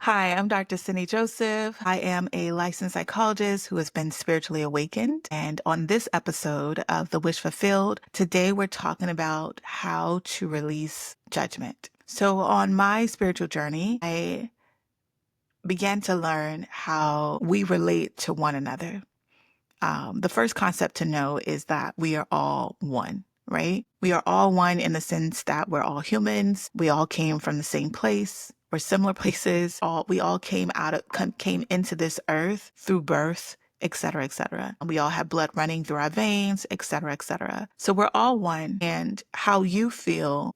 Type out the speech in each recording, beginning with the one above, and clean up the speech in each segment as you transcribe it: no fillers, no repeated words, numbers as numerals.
Hi, I'm Dr. Cindy Joseph. I am a licensed psychologist who has been spiritually awakened. And on this episode of The Wish Fulfilled, today we're talking about how to release judgment. So, on my spiritual journey, I began to learn how we relate to one another. The first concept to know is that we are all one. Right? We are all one in the sense that we're all humans. We all came from the same place. We're similar places. We all came came into this earth through birth, et cetera, et cetera. We all have blood running through our veins, et cetera, et cetera. So we're all one. And how you feel,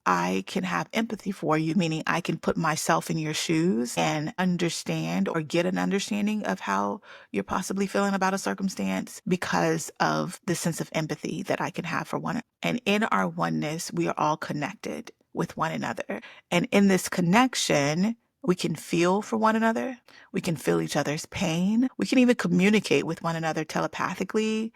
I can have empathy for you, meaning I can put myself in your shoes and understand or get an understanding of how you're possibly feeling about a circumstance because of the sense of empathy that I can have for one. And in our oneness, we are all connected with one another. And in this connection, we can feel for one another. We can feel each other's pain. We can even communicate with one another telepathically.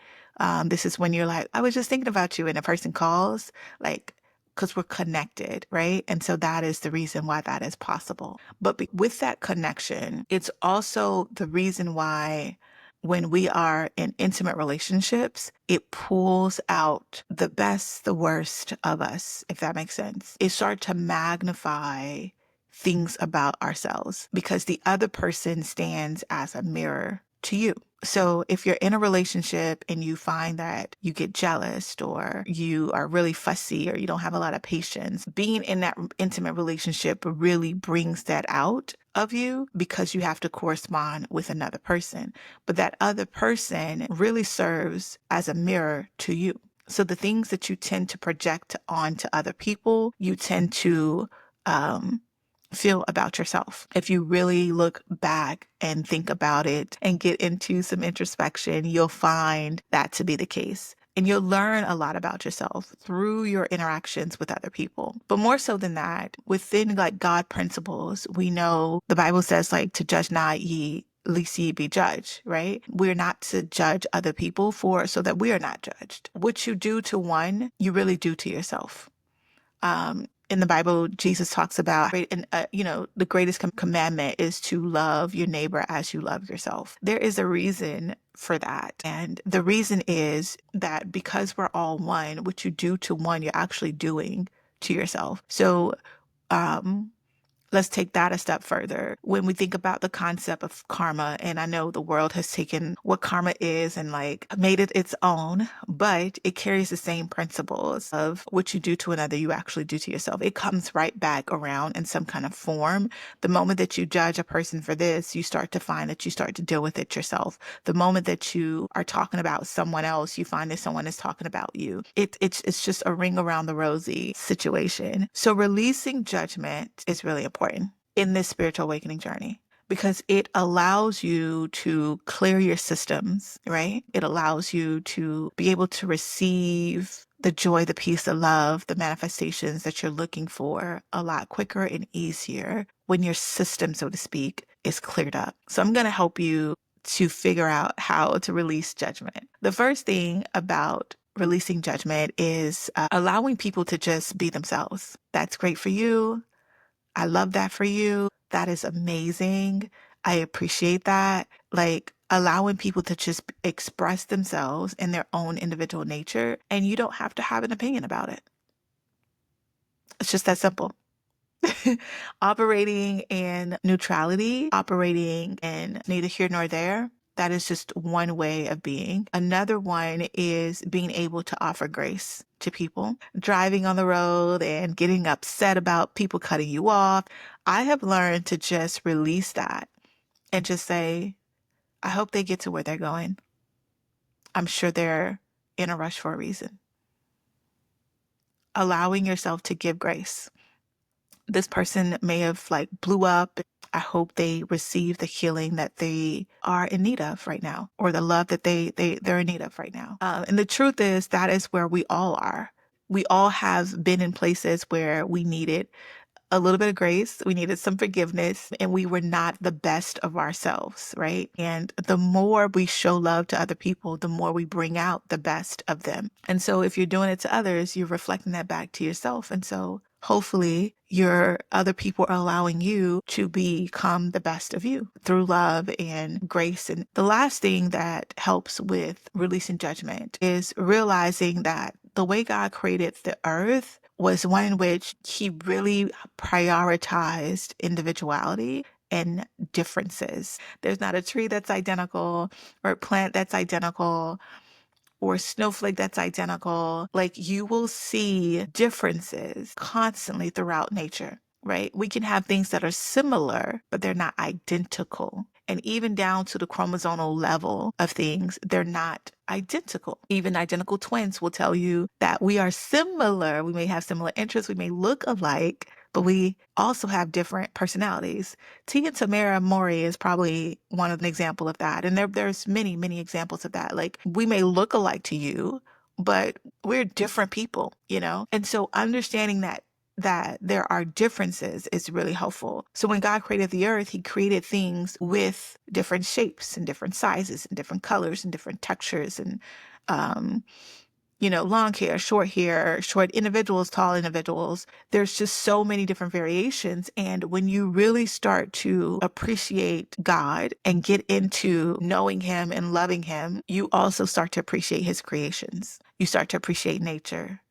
This is when you're like, I was just thinking about you, and a person calls, like, because we're connected, right? And so that is the reason why that is possible. But with that connection, it's also the reason why when we are in intimate relationships, it pulls out the best, the worst of us, if that makes sense. It starts to magnify things about ourselves because the other person stands as a mirror to you. So if you're in a relationship and you find that you get jealous or you are really fussy or you don't have a lot of patience, being in that intimate relationship really brings that out of you because you have to correspond with another person. But that other person really serves as a mirror to you. So the things that you tend to project onto other people, you tend to feel about yourself. If you really look back and think about it and get into some introspection, you'll find that to be the case. And you'll learn a lot about yourself through your interactions with other people. But more so than that, within like God principles, we know the Bible says like to judge not ye, lest ye be judged, right? We're not to judge other people so that we are not judged. What you do to one, you really do to yourself. In the Bible, Jesus talks about, and the greatest commandment is to love your neighbor as you love yourself. There is a reason for that. And the reason is that because we're all one, what you do to one, you're actually doing to yourself. So, let's take that a step further. When we think about the concept of karma, and I know the world has taken what karma is and like made it its own, but it carries the same principles of what you do to another, you actually do to yourself. It comes right back around in some kind of form. The moment that you judge a person for this, you start to find that you start to deal with it yourself. The moment that you are talking about someone else, you find that someone is talking about you. It's just a ring around the rosy situation. So releasing judgment is really important in this spiritual awakening journey because it allows you to clear your systems, right? It allows you to be able to receive the joy, the peace, the love, the manifestations that you're looking for a lot quicker and easier when your system, so to speak, is cleared up. So I'm going to help you to figure out how to release judgment. The first thing about releasing judgment is allowing people to just be themselves. That's great for you. I love that for you. That is amazing. I appreciate that. Like allowing people to just express themselves in their own individual nature, and you don't have to have an opinion about it. It's just that simple. Operating in neutrality, operating in neither here nor there. That is just one way of being. Another one is being able to offer grace to people. Driving on the road and getting upset about people cutting you off. I have learned to just release that and just say, I hope they get to where they're going. I'm sure they're in a rush for a reason. Allowing yourself to give grace. This person may have like blew up. I hope they receive the healing that they are in need of right now, or the love that they're in need of right now. And the truth is that is where we all are. We all have been in places where we needed a little bit of grace. We needed some forgiveness, and we were not the best of ourselves, right? And the more we show love to other people, the more we bring out the best of them. And so if you're doing it to others, you're reflecting that back to yourself. And so hopefully your other people are allowing you to become the best of you through love and grace. And the last thing that helps with releasing judgment is realizing that the way God created the earth was one in which he really prioritized individuality and differences. There's not a tree that's identical or a plant that's identical or a snowflake that's identical. Like, you will see differences constantly throughout nature, right? We can have things that are similar, but they're not identical. And even down to the chromosomal level of things, they're not identical. Even identical twins will tell you that we are similar. We may have similar interests. We may look alike, but we also have different personalities. T and Tamara Mori is probably one of an example of that. And there's many, many examples of that. Like, we may look alike to you, but we're different people, you know? And so understanding that there are differences is really helpful. So when God created the earth, he created things with different shapes and different sizes and different colors and different textures and um long hair, short individuals, tall individuals. There's just so many different variations. And when you really start to appreciate God and get into knowing him and loving him, you also start to appreciate his creations. You start to appreciate nature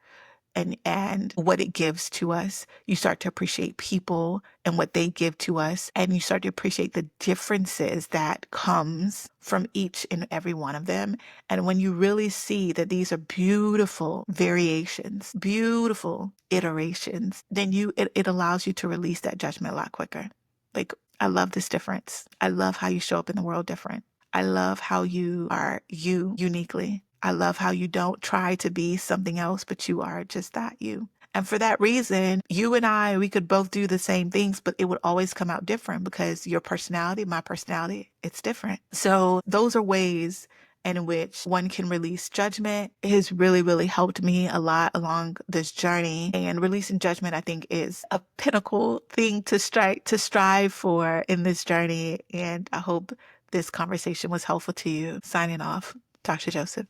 and what it gives to us. You start to appreciate people and what they give to us, and you start to appreciate the differences that comes from each and every one of them. And when you really see that these are beautiful variations, beautiful iterations, then it allows you to release that judgment a lot quicker. Like, I love this difference. I love how you show up in the world different. I love how you are you uniquely. I love how you don't try to be something else, but you are just that you. And for that reason, you and I, we could both do the same things, but it would always come out different because your personality, my personality, it's different. So those are ways in which one can release judgment. It has really, really helped me a lot along this journey. And releasing judgment, I think, is a pinnacle thing to strive for in this journey. And I hope this conversation was helpful to you. Signing off, Dr. Joseph.